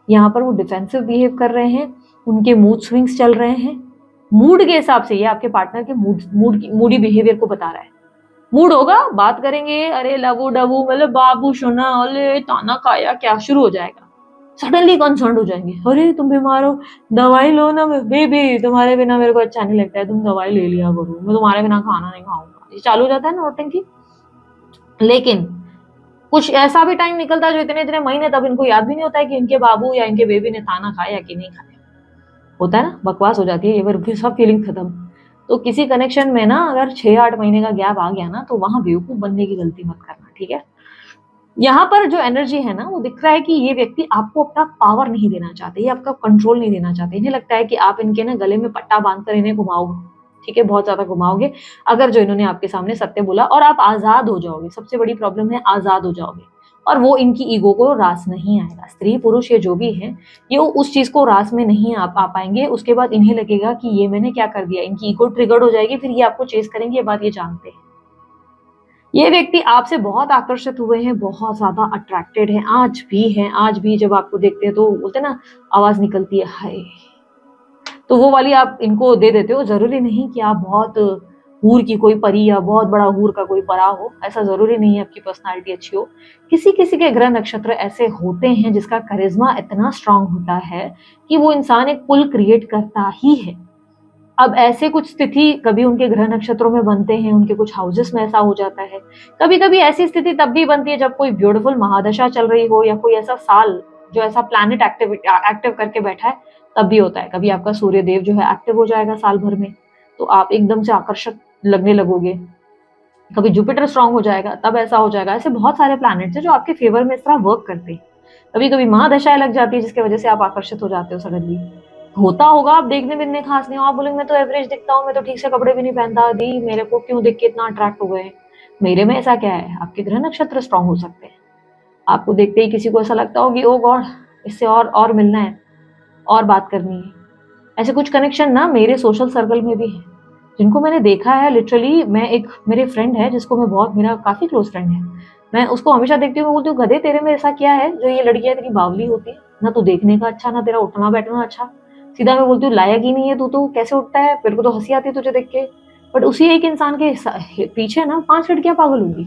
यहाँ पर वो डिफेंसिव बिहेव कर रहे हैं, उनके मूड स्विंग्स चल रहे हैं। मूड के हिसाब से ये आपके पार्टनर के मूडी बिहेवियर को बता रहा है। मूड होगा बात करेंगे, अरे लवू डबू, मतलब बाबू सोना, अरे ताना खाया, क्या शुरू हो जाएगा। सडनली कंसर्न हो जाएंगे, अरे तुम बीमार हो, दवाई लो ना बेबी, तुम्हारे बिना मेरे को अच्छा नहीं लगता है, तुम दवाई ले लिया करो, मैं तुम्हारे बिना खाना नहीं खाऊंगा। ये चालू हो जाता है ना नौटंकी। लेकिन कुछ ऐसा भी टाइम निकलता है जो इतने इतने महीने तब इनको याद भी नहीं होता है कि इनके बाबू या इनके बेबी ने ताना खाया कि नहीं खाया। होता है ना, बकवास हो जाती है, ये फिर सब फीलिंग खत्म। तो किसी कनेक्शन में ना अगर 6-8 महीने का गैप आ गया ना, तो वहां बेवकूफ बनने की गलती मत करना, ठीक है। यहाँ पर जो एनर्जी है ना, वो दिख रहा है कि ये व्यक्ति आपको अपना पावर नहीं देना चाहते, ये आपका कंट्रोल नहीं देना चाहते। इन्हें लगता है कि आप इनके ना गले में पट्टा बांधकर इन्हें घुमाओगे, ठीक है, बहुत ज्यादा घुमाओगे। अगर जो इन्होंने आपके सामने सत्य बोला और आप आजाद हो जाओगे, सबसे बड़ी प्रॉब्लम है आजाद हो जाओगे, और वो इनकी ईगो को रास नहीं आएगा। स्त्री पुरुष ये जो भी है, ये उस चीज को रास में नहीं आ पाएंगे। उसके बाद इन्हें लगेगा कि ये मैंने क्या कर दिया, इनकी ईगो ट्रिगर्ड हो जाएगी, फिर ये आपको चेस करेंगे। ये बात ये जानते हैं। ये व्यक्ति आपसे बहुत आकर्षित हुए हैं, बहुत ज्यादा अट्रैक्टेड है, आज भी है। आज भी जब आपको देखते हैं तो बोलते हैं ना, आवाज निकलती है हाय, तो वो वाली आप इनको दे देते हो। जरूरी नहीं कि आप बहुत हूर की कोई परी या बहुत बड़ा हूर का कोई परा हो, ऐसा जरूरी नहीं है आपकी पर्सनालिटी अच्छी हो। किसी किसी के ग्रह नक्षत्र ऐसे होते हैं जिसका करिश्मा इतना स्ट्रांग होता है कि वो इंसान एक पुल क्रिएट करता ही है। अब ऐसे कुछ स्थिति कभी उनके ग्रह नक्षत्रों में बनते हैं, उनके कुछ हाउसेस में ऐसा हो जाता है। कभी कभी ऐसी स्थिति तब भी बनती है जब कोई ब्यूटीफुल महादशा चल रही हो या कोई ऐसा साल जो ऐसा प्लैनेट एक्टिव करके बैठा है, तब भी होता है। कभी आपका सूर्य देव जो है एक्टिव हो जाएगा साल भर में, तो आप एकदम से आकर्षक लगने लगोगे। कभी जुपिटर स्ट्रांग हो जाएगा, तब ऐसा हो जाएगा। ऐसे बहुत सारे प्लैनेट्स हैं जो आपके फेवर में इस तरह वर्क करते हैं। कभी कभी महादशाएं लग जाती है जिसकी वजह से आप आकर्षित हो जाते हो सडनली। होता होगा, आप देखने में इतने खास नहीं हो, आप बोलेंगे मैं तो एवरेज दिखता हूँ, मैं तो ठीक से कपड़े भी नहीं पहनता, दी मेरे को क्यों देख के इतना अट्रैक्ट हो गए। मेरे में ऐसा क्या है, आपके ग्रह नक्षत्र स्ट्रांग हो सकते हैं। आपको देखते ही किसी को ऐसा लगता होगी ओ गॉड, इससे और मिलना है, और बात करनी है। ऐसे कुछ कनेक्शन ना मेरे सोशल सर्कल में भी है, जिनको मैंने देखा है लिटरली। मैं एक मेरे फ्रेंड है जिसको मैं बहुत, मेरा काफी क्लोज फ्रेंड है, मैं उसको हमेशा देखती हूँ, मैं बोलती हूँ गधे तेरे में ऐसा क्या है जो ये लड़कियां इतनी बावली होती है, ना तू देखने का अच्छा, ना तेरा उठना बैठना अच्छा। सीधा मैं बोलती हूँ लायक ही नहीं है तू, तो कैसे उठता है, मेरे को तो हंसी आती है तुझे देख के। बट उसी एक इंसान के पीछे ना 5 लड़कियां पागल होंगी,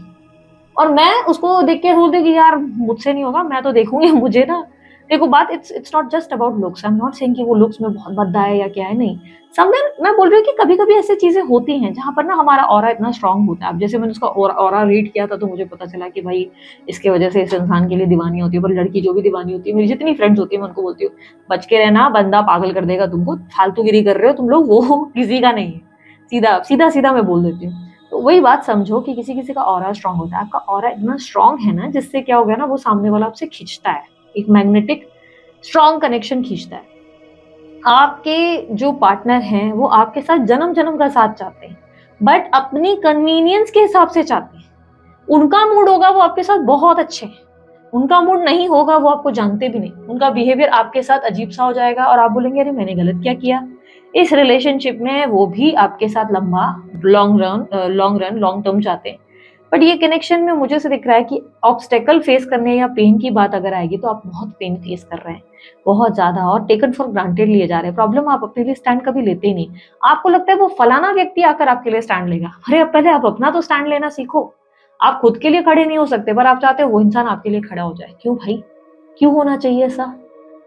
और मैं उसको देख के बोलती कि यार मुझसे नहीं होगा, मैं तो देखूंगी। मुझे ना देखो बात, it's not just about looks. I am not saying कि वो लुक्स में बहुत भद्दा है या क्या है, नहीं। समवेयर मैं बोल रही हूँ कि कभी कभी ऐसी चीजें होती हैं जहां पर ना हमारा ऑरा इतना स्ट्रांग होता है। अब जैसे मैंने उसका ऑरा रीड किया था तो मुझे पता चला कि भाई इसके वजह से इस इंसान के लिए दीवानी होती है। पर लड़की जो भी दीवानी होती है, मेरी जितनी फ्रेंड्स होती है, मैं उनको बोलती हूँ बच के रहना, बंदा पागल कर देगा तुमको, फालतूगिरी कर रहे हो तुम लोग, वो किसी का नहीं है। सीधा सीधा सीधा मैं बोल देती हूँ। तो वही बात समझो कि किसी किसी का ऑरा स्ट्रांग होता है। आपका ऑरा इतना स्ट्रांग है ना, जिससे क्या हो गया ना, वो सामने वाला आपसे खींचता है, एक मैग्नेटिक स्ट्रांग कनेक्शन खींचता है। आपके जो पार्टनर हैं वो आपके साथ जन्म जन्म का साथ चाहते हैं, बट अपनी कन्वीनियंस के हिसाब से चाहते हैं। उनका मूड होगा वो आपके साथ बहुत अच्छे हैं, उनका मूड नहीं होगा वो आपको जानते भी नहीं, उनका बिहेवियर आपके साथ अजीब सा हो जाएगा और आप बोलेंगे अरे मैंने गलत क्या किया। इस रिलेशनशिप में वो भी आपके साथ लंबा लॉन्ग टर्म चाहते हैं। बट ये कनेक्शन में मुझे से दिख रहा है कि ऑब्स्टेकल फेस करने या पेन की बात अगर आएगी तो आप बहुत पेन फेस कर रहे हैं, बहुत ज्यादा, और टेकन फॉर ग्रांटेड लिए जा रहे हैं। प्रॉब्लम, आप अपने लिए स्टैंड कभी लेते ही नहीं। आपको लगता है वो फलाना व्यक्ति आकर आपके लिए स्टैंड लेगा। अरे अब पहले आप अपना तो स्टैंड लेना सीखो। आप खुद के लिए खड़े नहीं हो सकते, पर आप चाहते हो वो इंसान आपके लिए खड़ा हो जाए। क्यों भाई, क्यों होना चाहिए ऐसा?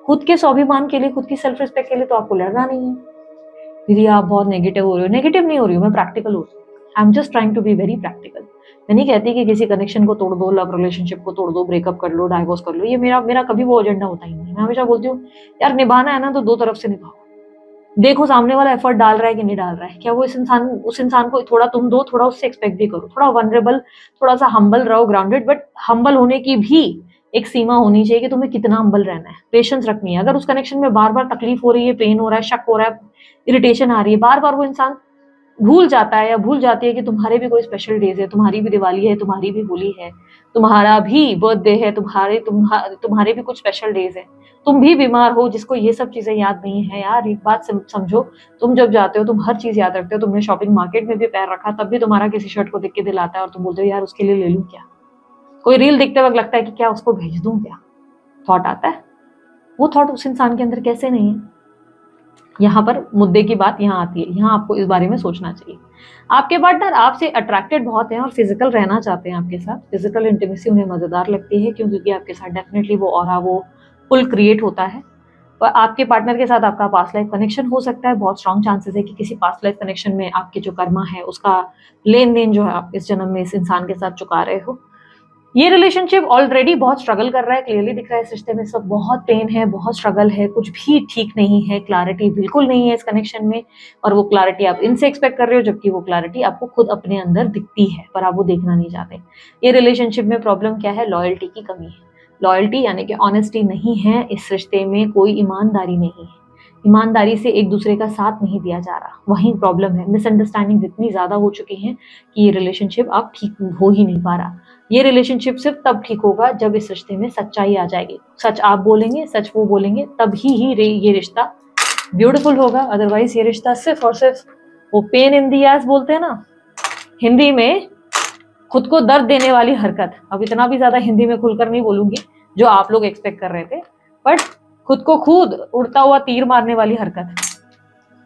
खुद के स्वाभिमान के लिए, खुद की सेल्फ रिस्पेक्ट के लिए तो आपको लड़ना नहीं है। दीदी आप बहुत नेगेटिव हो रही हो। नेगेटिव नहीं हो रही हूँ, मैं प्रैक्टिकल हो रही हूँ। I am just trying to be very practical. मैं नहीं कहती कि किसी कनेक्शन को तोड़ दो, लव रिलेशनशिप को तोड़ दो, ब्रेकअप कर लो, डाइवोर्स कर लो। ये मेरा मेरा कभी वो एजेंडा होता ही नहीं है। मैं हमेशा बोलती हूँ यार निभाना है ना तो दो तरफ से निभाओ। देखो सामने वाला एफर्ट डाल रहा है कि नहीं डाल रहा है, क्या वो उस इंसान को थोड़ा तुम दो, थोड़ा उससे एक्सपेक्ट भी करो, थोड़ा वनरेबल, थोड़ा सा हम्बल रहो, ग्राउंडेड। बट हम्बल होने की भी एक सीमा होनी चाहिए कि तुम्हें कितना हम्बल रहना है, पेशेंस रखनी है। अगर उस कनेक्शन में बार बार तकलीफ हो रही है, पेन हो रहा है, शक हो रहा है, इरिटेशन आ रही है, बार बार वो इंसान भूल जाता है या भूल जाती है कि तुम्हारे भी कोई स्पेशल डेज है, तुम्हारी भी दिवाली है, तुम्हारी भी होली है, तुम्हारा भी बर्थडे है, तुम्हारे भी कुछ स्पेशल डेज है, तुम भी बीमार हो, जिसको ये सब चीजें याद नहीं है। यार एक बात समझो, तुम जब जाते हो तुम हर चीज याद रखते हो। तुमने शॉपिंग मार्केट में भी पैर रखा, तब भी तुम्हारा किसी शर्ट को देख के दिल आता है और तुम बोलते हो यार उसके लिए ले लूं क्या। कोई रील देखते वक्त लगता है कि क्या उसको भेज दूं क्या, थॉट आता है। वो थॉट उस इंसान के अंदर कैसे नहीं है? यहाँ पर मुद्दे की बात यहाँ आती है, यहाँ आपको इस बारे में सोचना चाहिए। आपके पार्टनर आपसे अट्रैक्टेड बहुत हैं और फिजिकल रहना चाहते हैं आपके साथ। फिजिकल इंटीमेसी उन्हें मजेदार लगती है, क्योंकि आपके साथ डेफिनेटली वो ऑरा, वो पुल क्रिएट होता है। और आपके पार्टनर के साथ आपका पास्ट लाइफ कनेक्शन हो सकता है। बहुत स्ट्रॉन्ग चांसेस है कि किसी पास्ट लाइफ कनेक्शन में आपके जो कर्मा है उसका लेन देन जो है आप इस जन्म में इस इंसान के साथ चुका रहे हो। ये रिलेशनशिप ऑलरेडी बहुत स्ट्रगल कर रहा है, क्लियरली दिख रहा है इस रिश्ते में। सब बहुत पेन है, बहुत स्ट्रगल है, कुछ भी ठीक नहीं है, क्लैरिटी बिल्कुल नहीं है इस कनेक्शन में। और वो क्लैरिटी आप इनसे एक्सपेक्ट कर रहे हो, जबकि वो क्लैरिटी आपको खुद अपने अंदर दिखती है, पर आप वो देखना नहीं चाहते। ये रिलेशनशिप में प्रॉब्लम क्या है? लॉयल्टी की कमी है। लॉयल्टी यानी कि ऑनेस्टी नहीं है इस रिश्ते में, कोई ईमानदारी नहीं है। ईमानदारी से एक दूसरे का साथ नहीं दिया जा रहा, वही प्रॉब्लम है। मिसअंडरस्टैंडिंग इतनी ज्यादा हो चुकी है कि ये रिलेशनशिप अब ठीक हो ही नहीं पा रहा। ये रिलेशनशिप सिर्फ तब ठीक होगा जब इस रिश्ते में सच्चाई आ जाएगी। सच आप बोलेंगे, सच वो बोलेंगे, तभी ये रिश्ता ब्यूटीफुल होगा। अदरवाइज ये रिश्ता सिर्फ और सिर्फ वो पेन इन दी एस बोलते हैं ना हिंदी में, खुद को दर्द देने वाली हरकत। अब इतना भी ज्यादा हिंदी में खुलकर नहीं बोलूंगी जो आप लोग एक्सपेक्ट कर रहे थे, बट खुद को खुद उड़ता हुआ तीर मारने वाली हरकत,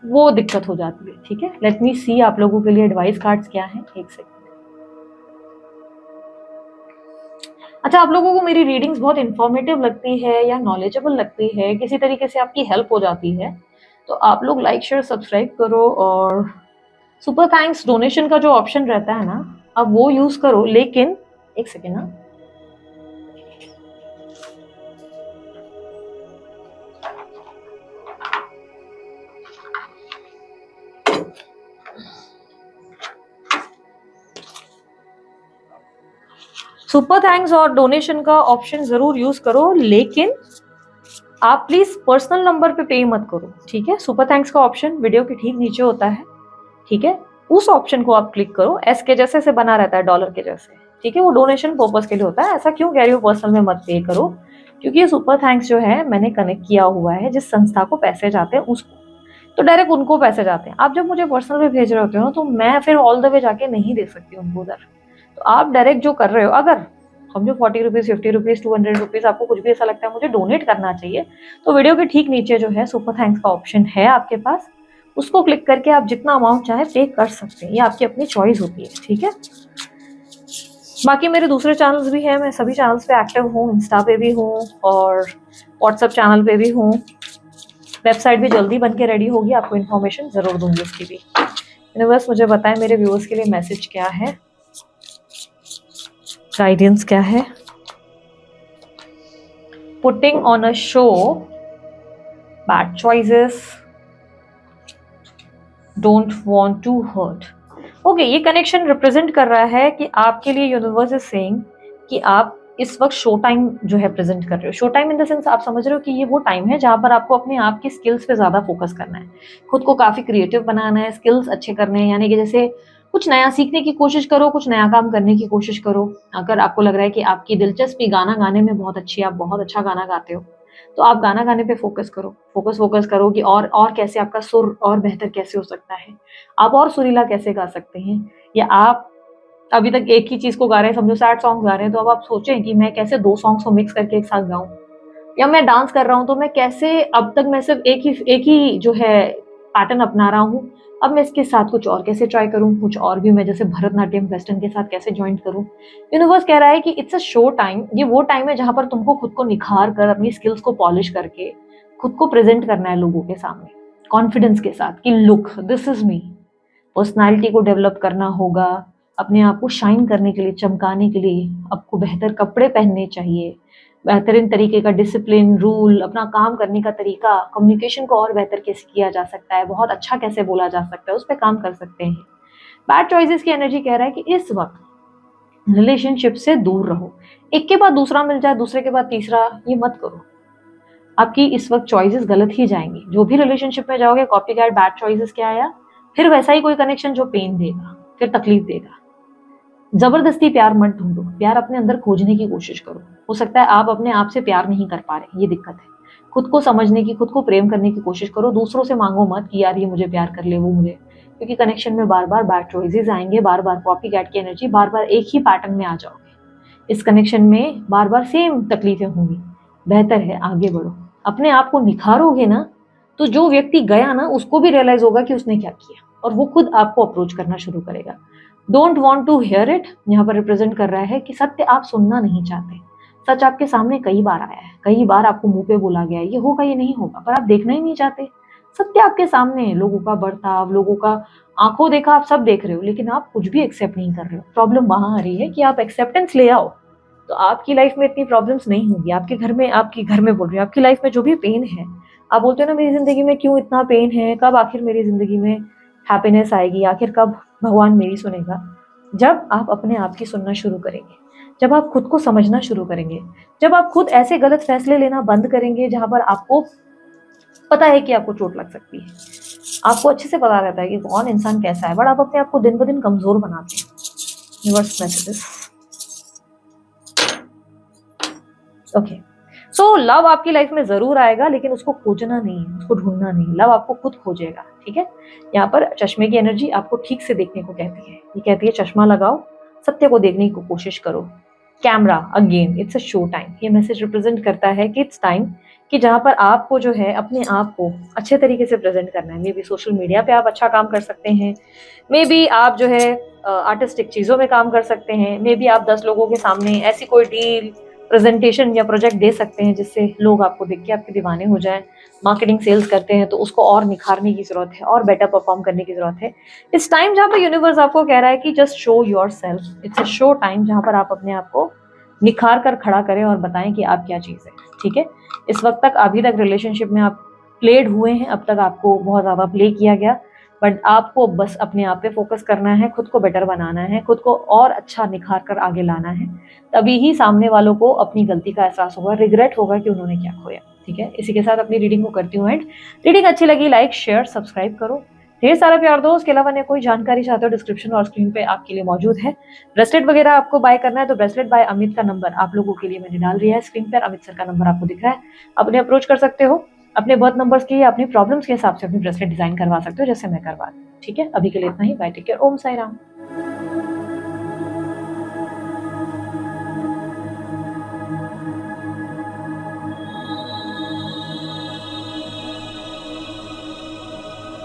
वो दिक्कत हो जाती है। ठीक है, लेट मी सी आप लोगों के लिए एडवाइस कार्ड्स क्या है। एक सेकंड। अच्छा, आप लोगों को मेरी रीडिंग्स बहुत इंफॉर्मेटिव लगती है या नॉलेजेबल लगती है, किसी तरीके से आपकी हेल्प हो जाती है, तो आप लोग लाइक शेयर सब्सक्राइब करो। और सुपर थैंक्स डोनेशन का जो ऑप्शन रहता है ना, आप वो यूज करो। लेकिन एक सेकेंड ना, सुपर थैंक्स और डोनेशन का ऑप्शन जरूर यूज करो, लेकिन आप प्लीज पर्सनल नंबर पे पे मत करो। ठीक है, सुपर थैंक्स का ऑप्शन वीडियो के ठीक नीचे होता है। ठीक है, उस ऑप्शन को आप क्लिक करो, एस के जैसे से बना रहता है, डॉलर के जैसे। ठीक है, वो डोनेशन पर्पस के लिए होता है। ऐसा क्यों कह रही हूँ पर्सनल में मत पे करो, क्योंकि ये सुपर थैंक्स जो है मैंने कनेक्ट किया हुआ है जिस संस्था को पैसे जाते हैं उसको, तो डायरेक्ट उनको पैसे जाते हैं। आप जब मुझे पर्सनल में भेज रहे होते हो तो मैं फिर ऑल द वे जाके नहीं दे सकती उनको उधर। तो आप डायरेक्ट जो कर रहे हो, अगर समझो 40 रुपीज, 50 रुपीज, 200 रुपीज, आपको कुछ भी ऐसा लगता है मुझे डोनेट करना चाहिए, तो वीडियो के ठीक नीचे जो है सुपर थैंक्स का ऑप्शन है आपके पास, उसको क्लिक करके आप जितना अमाउंट चाहे पे कर सकते हैं। ये आपकी अपनी चॉइस होती है। ठीक है, बाकी मेरे दूसरे चैनल्स भी हैं, मैं सभी चैनल्स पे एक्टिव हूँ, इंस्टा पे भी हूँ और व्हाट्सएप चैनल पे भी हूँ। वेबसाइट भी जल्दी बन के रेडी होगी, आपको इन्फॉर्मेशन जरूर दूंगी उसकी भी। यूनिवर्स मुझे बताएं मेरे व्यूअर्स के लिए मैसेज क्या है, गाइडेंस क्या है। Putting on a show, bad choices, don't want to hurt. Okay, ये कनेक्शन रिप्रेजेंट कर रहा है कि आपके लिए यूनिवर्स इज सेइंग कि आप इस वक्त शो टाइम जो है प्रेजेंट कर रहे हो। Show time in the sense आप समझ रहे हो कि ये वो टाइम है जहां पर आपको अपने आप की स्किल्स पे ज्यादा फोकस करना है, खुद को काफी क्रिएटिव बनाना है, स्किल्स अच्छे करने हैं। यानी कि जैसे कुछ नया सीखने की कोशिश करो, कुछ नया काम करने की कोशिश करो। अगर आपको लग रहा है कि आपकी दिलचस्पी गाना गाने में बहुत अच्छी है, आप बहुत अच्छा गाना गाते हो, तो आप गाना गाने पे फोकस करो। फोकस करो कि और कैसे आपका सुर और बेहतर कैसे हो सकता है, आप और सुरीला कैसे गा सकते हैं। या आप अभी तक एक ही चीज को गा रहे हैं, समझो सैड सॉन्ग गा रहे हैं, तो अब आप सोचें कि मैं कैसे दो सॉन्ग्स को मिक्स करके एक साथ गाऊं। या मैं डांस कर रहा हूं तो मैं कैसे, अब तक मैं सिर्फ एक ही जो है पैटर्न अपना रहा हूं, अब मैं इसके साथ कुछ और कैसे ट्राई करूं, कुछ और भी मैं जैसे भरतनाट्यम वेस्टर्न के साथ कैसे ज्वाइन करूं। यूनिवर्स कह रहा है कि इट्स अ शो टाइम, ये वो टाइम है जहां पर तुमको खुद को निखार कर, अपनी स्किल्स को पॉलिश करके खुद को प्रेजेंट करना है लोगों के सामने कॉन्फिडेंस के साथ कि look this is me. Personality को डेवलप करना होगा, अपने आप को शाइन करने के लिए, चमकाने के लिए आपको बेहतर कपड़े पहनने चाहिए, बेहतरीन तरीके का डिसिप्लिन, रूल, अपना काम करने का तरीका, कम्युनिकेशन को और बेहतर कैसे किया जा सकता है, बहुत अच्छा कैसे बोला जा सकता है, उस पर काम कर सकते हैं। बैड चॉइसेस की एनर्जी कह रहा है कि इस वक्त रिलेशनशिप से दूर रहो। एक के बाद दूसरा मिल जाए, दूसरे के बाद तीसरा, ये मत करो। आपकी इस वक्त चॉइसेस गलत ही जाएंगी। जो भी रिलेशनशिप में जाओगे, कॉपी कैट बैड चॉइसेस क्या आया, फिर वैसा ही कोई कनेक्शन जो पेन देगा, फिर तकलीफ देगा। जबरदस्ती प्यार मत ढूंढो, प्यार अपने अंदर खोजने की कोशिश करो। हो सकता है आप अपने आप से प्यार नहीं कर पा रहे, ये दिक्कत है। खुद को समझने की, खुद को प्रेम करने की कोशिश करो। दूसरों से मांगो मत कि यार ये मुझे प्यार कर ले, वो मुझे, क्योंकि कनेक्शन में बार बार बैड चॉइसेस आएंगे, बार बार कॉपी कैट की एनर्जी, बार बार एक ही पैटर्न में आ जाओगे। इस कनेक्शन में बार बार सेम तकलीफें होंगी। बेहतर है आगे बढ़ो, अपने आप को निखारोगे ना, तो जो व्यक्ति गया ना उसको भी रियलाइज होगा कि उसने क्या किया, और वो खुद आपको अप्रोच करना शुरू करेगा। Don't want to hear it यहाँ पर रिप्रेजेंट कर रहा है कि सत्य आप सुनना नहीं चाहते। सच आपके सामने कई बार आया है, कई बार आपको मुंह पे बोला गया है ये होगा ये नहीं होगा, पर आप देखना ही नहीं चाहते। सत्य आपके सामने है, लोगों का बर्ताव, लोगों का आंखों देखा आप सब देख रहे हो, लेकिन आप कुछ भी एक्सेप्ट नहीं कर रहे हो। प्रॉब्लम वहां आ रही है कि आप एक्सेप्टेंस ले आओ, तो आपकी लाइफ में इतनी प्रॉब्लम्स नहीं होगी। आपके घर में बोल रही हूँ, आपकी लाइफ में जो भी पेन है, आप बोलते हो ना मेरी जिंदगी में क्यों इतना पेन है, कब आखिर मेरी जिंदगी में हैप्पीनेस आएगी, आखिर कब भगवान मेरी सुनेगा। जब आप अपने आप की सुनना शुरू करेंगे, जब आप खुद को समझना शुरू करेंगे, जब आप खुद ऐसे गलत फैसले लेना बंद करेंगे जहां पर आपको पता है कि आपको चोट लग सकती है, आपको अच्छे से पता रहता है कि कौन इंसान कैसा है, बट आप अपने आप को दिन ब दिन कमजोर बनाते हैं। Universe messages, okay, so love आपकी लाइफ में जरूर आएगा, लेकिन उसको खोजना नहीं है, उसको ढूंढना नहीं, लव आपको खुद खोजेगा। ठीक है, यहाँ पर चश्मे की एनर्जी आपको ठीक से देखने को कहती है, ये कहती है चश्मा लगाओ, सत्य को देखने की कोशिश करो। Camera again, it's a show time, ये मैसेज रिप्रेजेंट करता है कि इट्स टाइम कि जहाँ पर आपको जो है अपने आप को अच्छे तरीके से प्रेजेंट करना है। मे बी सोशल मीडिया पे आप अच्छा काम कर सकते हैं, मे बी आप जो है आर्टिस्टिक चीज़ों में काम कर सकते हैं, मे बी आप 10 लोगों के सामने ऐसी कोई डील, प्रेजेंटेशन या प्रोजेक्ट दे सकते हैं जिससे लोग आपको देख के आपके दीवाने हो जाएं। मार्केटिंग सेल्स करते हैं तो उसको और निखारने की जरूरत है और बेटर परफॉर्म करने की जरूरत है। इस टाइम जहाँ पर यूनिवर्स आपको कह रहा है कि just show your self, it's a show time जहाँ पर आप अपने आप को निखार कर खड़ा करें और बताएं कि आप क्या चीज़ है। ठीक है, इस वक्त तक अभी तक रिलेशनशिप में आप प्लेड हुए हैं, अब तक आपको बहुत ज़्यादा प्ले किया गया, बट आपको बस अपने आप पे फोकस करना है, खुद को बेटर बनाना है, खुद को और अच्छा निखार कर आगे लाना है। तभी ही सामने वालों को अपनी गलती का एहसास होगा, रिग्रेट होगा कि उन्होंने क्या खोया। ठीक है, इसी के साथ अपनी रीडिंग को करती हूँ एंड। रीडिंग अच्छी लगी लाइक शेयर सब्सक्राइब करो, ढेर सारा प्यार दो। उसके अलावा कोई जानकारी चाहते हो डिस्क्रिप्शन और स्क्रीन पे आपके लिए मौजूद है। ब्रेसलेट वगैरह आपको बाय करना है तो ब्रेसलेट बाय अमित का नंबर आप लोगों के लिए मैंने डाल दिया है स्क्रीन पर, अमित सर का नंबर आपको दिख रहा है, अपने अप्रोच कर सकते हो। अपने बर्थ नंबर्स के या अपनी प्रॉब्लम्स के हिसाब से अपनी ब्रेसलेट डिजाइन करवा सकते हो, जैसे मैं करवा। ठीक है, अभी के लिए इतना ही, बाय, टेक केयर, ओम साई राम।